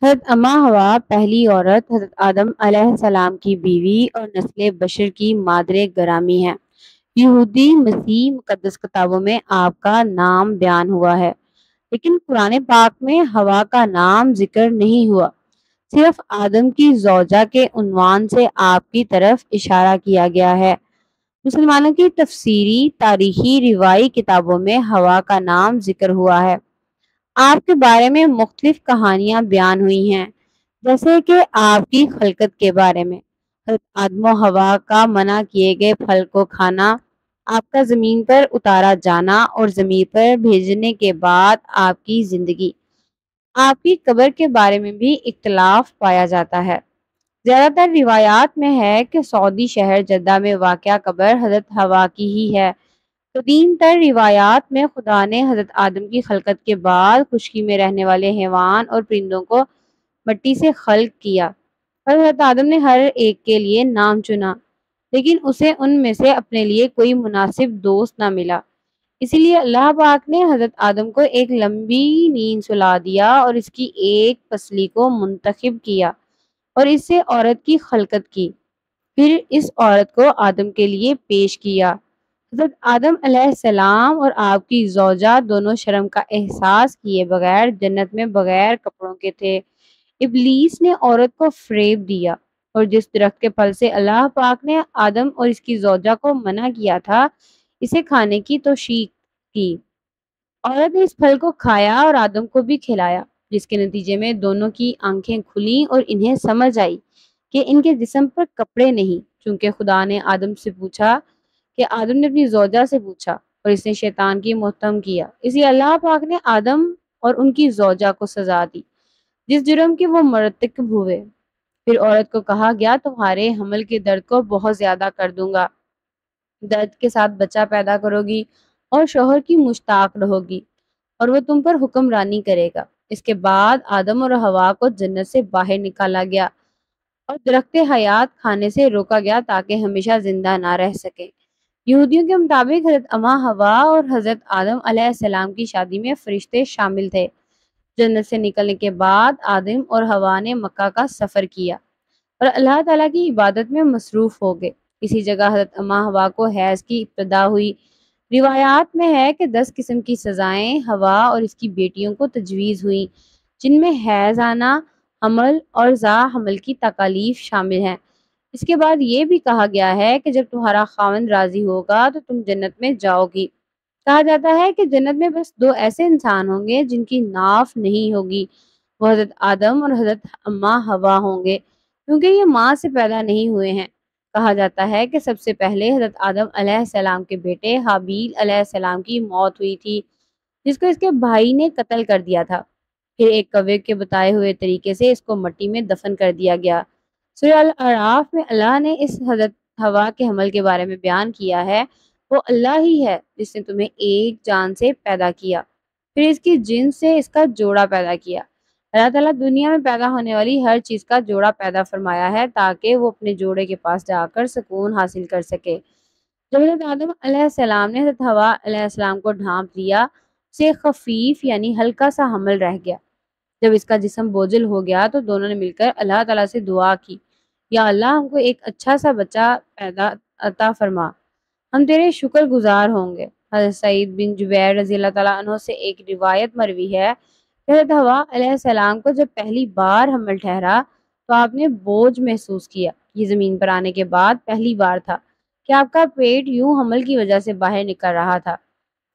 حضرت اما ہوا پہلی عورت حضرت آدم علیہ السلام کی بیوی اور نسل بشر کی مادر گرامی ہے۔ یہودی مسیح مقدس کتابوں میں آپ کا نام بیان ہوا ہے، لیکن قرآن پاک میں ہوا کا نام ذکر نہیں ہوا۔ صرف آدم کی زوجہ کے عنوان سے آپ کی طرف اشارہ کیا گیا ہے۔ مسلمانوں کی تفسیری، تاریخی، روایی کتابوں میں ہوا کا نام ذکر ہوا ہے۔ آپ کے بارے میں مختلف کہانیاں بیان ہوئی ہیں، جیسے کہ آپ کی خلقت کے بارے میں، حضرت آدم و حوا کا منع کیے گئے پھل کو کھانا، آپ کا زمین پر اتارا جانا اور زمین پر بھیجنے کے بعد آپ کی زندگی۔ آپ کی قبر کے بارے میں بھی اختلاف پایا جاتا ہے۔ زیادہ تر روایات میں ہے کہ سعودی شہر جدہ میں واقع قبر حضرت حوا کی ہی ہے۔ قدیم تر روایات میں خدا نے حضرت آدم کی خلقت کے بعد خشکی میں رہنے والے حیوان اور پرندوں کو مٹی سے خلق کیا، اور حضرت آدم نے ہر ایک کے لیے نام چنا، لیکن اسے ان میں سے اپنے لیے کوئی مناسب دوست نہ ملا۔ اسی لیے اللہ پاک نے حضرت آدم کو ایک لمبی نیند سلا دیا اور اس کی ایک پسلی کو منتخب کیا اور اس سے عورت کی خلقت کی، پھر اس عورت کو آدم کے لیے پیش کیا۔ حضرت آدم علیہ السلام اور آپ کی زوجہ دونوں شرم کا احساس کیے بغیر جنت میں بغیر کپڑوں کے تھے۔ ابلیس نے عورت کو فریب دیا اور جس درخت کے پھل سے اللہ پاک نے آدم اور اس کی زوجہ کو منع کیا تھا، اسے کھانے کی توشیق کی۔ عورت نے اس پھل کو کھایا اور آدم کو بھی کھلایا، جس کے نتیجے میں دونوں کی آنکھیں کھلیں اور انہیں سمجھ آئی کہ ان کے جسم پر کپڑے نہیں، چونکہ خدا نے آدم سے پوچھا کہ آدم نے اپنی زوجہ سے پوچھا اور اس نے شیطان کی محتم کیا، اس لیے اللہ پاک نے آدم اور ان کی زوجہ کو سزا دی جس جرم کے وہ مرتکب ہوئے۔ پھر عورت کو کہا گیا تمہارے حمل کے درد کو بہت زیادہ کر دوں گا، درد کے ساتھ بچہ پیدا کرو گی اور شوہر کی مشتاق رہو گی اور وہ تم پر حکمرانی کرے گا۔ اس کے بعد آدم اور حوا کو جنت سے باہر نکالا گیا اور درخت حیات کھانے سے روکا گیا تاکہ ہمیشہ زندہ نہ رہ سکے۔ یہودیوں کے مطابق حضرت اما حوا اور حضرت آدم علیہ السلام کی شادی میں فرشتے شامل تھے۔ جنت سے نکلنے کے بعد آدم اور حوا نے مکہ کا سفر کیا اور اللہ تعالیٰ کی عبادت میں مصروف ہو گئے۔ اسی جگہ حضرت اما حوا کو حیض کی ابتدا ہوئی۔ روایات میں ہے کہ 10 قسم کی سزائیں حوا اور اس کی بیٹیوں کو تجویز ہوئیں، جن میں حیض آنا، حمل اور ذا حمل کی تکالیف شامل ہیں۔ اس کے بعد یہ بھی کہا گیا ہے کہ جب تمہارا خاوند راضی ہوگا تو تم جنت میں جاؤ گی۔ کہا جاتا ہے کہ جنت میں بس 2 ایسے انسان ہوں گے جن کی ناف نہیں ہوگی، وہ حضرت آدم اور حضرت اما حوا ہوں گے، کیونکہ یہ ماں سے پیدا نہیں ہوئے ہیں۔ کہا جاتا ہے کہ سب سے پہلے حضرت آدم علیہ السلام کے بیٹے حابیل علیہ السلام کی موت ہوئی تھی، جس کو اس کے بھائی نے قتل کر دیا تھا۔ پھر ایک کوے کے بتائے ہوئے طریقے سے اس کو مٹی میں دفن کر دیا گیا۔ سورہ الاعراف میں اللہ نے اس حضرت حوا کے حمل کے بارے میں بیان کیا ہے، وہ اللہ ہی ہے جس نے تمہیں ایک جان سے پیدا کیا، پھر اس کی جنس سے اس کا جوڑا پیدا کیا۔ اللہ تعالیٰ دنیا میں پیدا ہونے والی ہر چیز کا جوڑا پیدا فرمایا ہے تاکہ وہ اپنے جوڑے کے پاس جا کر سکون حاصل کر سکے۔ جب حضرت آدم علیہ السلام نے حضرت حوا علیہ السلام کو ڈھانپ لیا، اسے خفیف یعنی ہلکا سا حمل رہ گیا۔ جب اس کا جسم بوجھل ہو گیا تو دونوں نے مل کر اللہ تعالیٰ سے دعا کی، یا اللہ ہم کو ایک اچھا سا بچہ پیدا عطا فرما، ہم تیرے شکر گزار ہوں گے۔ حضرت سعید بن جبیر رضی اللہ تعالیٰ عنہ سے ایک روایت مروی ہے کہ حضرت حوا علیہ السلام کو جب پہلی بار حمل ٹھہرا تو آپ نے بوجھ محسوس کیا۔ یہ زمین پر آنے کے بعد پہلی بار تھا کہ آپ کا پیٹ یوں حمل کی وجہ سے باہر نکل رہا تھا،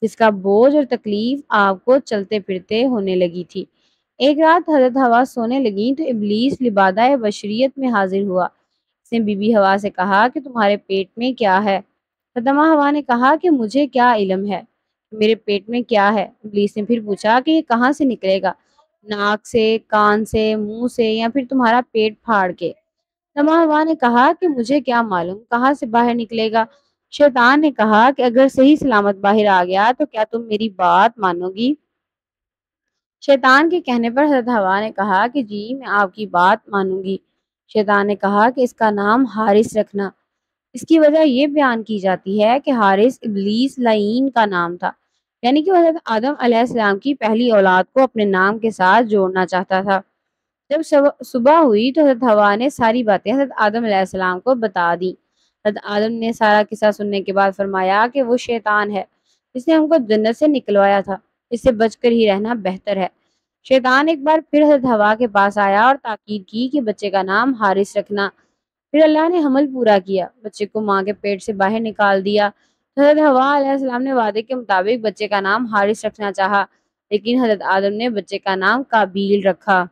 جس کا بوجھ اور تکلیف آپ کو چلتے پھرتے ہونے لگی تھی۔ ایک رات حضرت حوا سونے لگیں تو ابلیس لبادہ بشریت میں حاضر ہوا۔ اس نے بی بی حوا سے کہا کہ تمہارے پیٹ میں کیا ہے؟ فاطمہ حوا نے کہا کہ مجھے کیا علم ہے میرے پیٹ میں کیا ہے؟ ابلیس نے پھر پوچھا کہ یہ کہاں سے نکلے گا، ناک سے، کان سے، منہ سے، یا پھر تمہارا پیٹ پھاڑ کے؟ فاطمہ حوا نے کہا کہ مجھے کیا معلوم کہاں سے باہر نکلے گا۔ شیطان نے کہا کہ اگر صحیح سلامت باہر آ گیا تو کیا تم میری بات مانو گی؟ شیطان کے کہنے پر حضرت حوا نے کہا کہ جی میں آپ کی بات مانوں گی۔ شیطان نے کہا کہ اس کا نام حارث رکھنا۔ اس کی وجہ یہ بیان کی جاتی ہے کہ حارث ابلیس لعین کا نام تھا، یعنی کہ وہ حضرت آدم علیہ السلام کی پہلی اولاد کو اپنے نام کے ساتھ جوڑنا چاہتا تھا۔ جب صبح ہوئی تو حضرت حوا نے ساری باتیں حضرت آدم علیہ السلام کو بتا دی۔ حضرت آدم نے سارا قصہ سننے کے بعد فرمایا کہ وہ شیطان ہے جس نے ہم کو جنت سے نکلوایا تھا، اس سے بچ کر ہی رہنا بہتر ہے۔ شیطان ایک بار پھر حضرت حوا کے پاس آیا اور تاکید کی کہ بچے کا نام حارث رکھنا۔ پھر اللہ نے حمل پورا کیا، بچے کو ماں کے پیٹ سے باہر نکال دیا۔ حضرت حوا علیہ السلام نے وعدے کے مطابق بچے کا نام حارث رکھنا چاہا، لیکن حضرت آدم نے بچے کا نام قابیل رکھا۔